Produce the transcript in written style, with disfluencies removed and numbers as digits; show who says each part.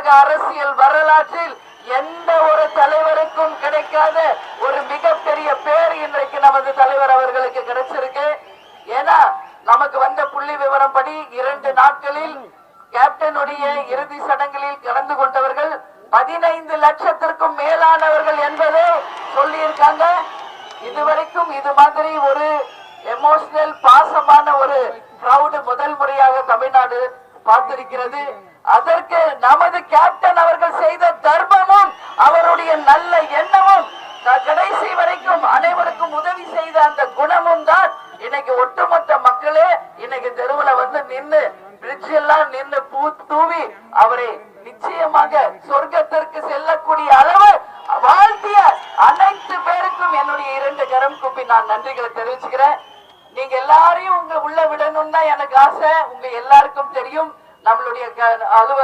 Speaker 1: தமிழக அரசியல் வரலாற்றில் எந்த ஒரு தலைவருக்கும் கிடைக்காத ஒரு மிகப்பெரிய பேர் இன்றைக்கு நமது தலைவர் அவர்களுக்கு கிடைச்சிருக்கு. ஏன்னா நமக்கு வந்த புள்ளி விவரம் படி 2 நாட்களில் கேப்டனுடைய இறுதி சடங்கில் கலந்து கொண்டவர்கள் 15 லட்சத்திற்கும் மேலானவர்கள் என்பதை சொல்லியிருக்காங்க. இதுவரைக்கும் இது மாதிரி ஒரு எமோஷனல் பாசமான ஒரு கிரௌட் முதல் முறையாக தமிழ்நாடு பார்த்திருக்கிறது. அதற்கு நமது கேப்டன் அவர்கள் செய்த தர்மமும் அவருடைய நல்ல எண்ணமும் கடைசி வரைக்கும் அனைவருக்கும் உதவி செய்த அந்த குணமும் தான் இன்னைக்கு ஒட்டுமொத்த மக்களே இன்னைக்கு தெருவுல வந்து நின்று பிரிட்ஜ் எல்லாம் நின்று பூ தூவி அவரை நிச்சயமாக சொர்க்கத்திற்கு செல்லக்கூடிய அளவு வாழ்த்திய அனைத்து பேருக்கும் என்னுடைய 2 கரம் கூப்பி நான் நன்றிகளை தெரிவிச்சுக்கிறேன். நீங்க எல்லாரையும் உள்ள விடணும்னு தான் எனக்கு ஆசை. உங்க எல்லாருக்கும் தெரியும் நம்மளுடைய அலுவலர்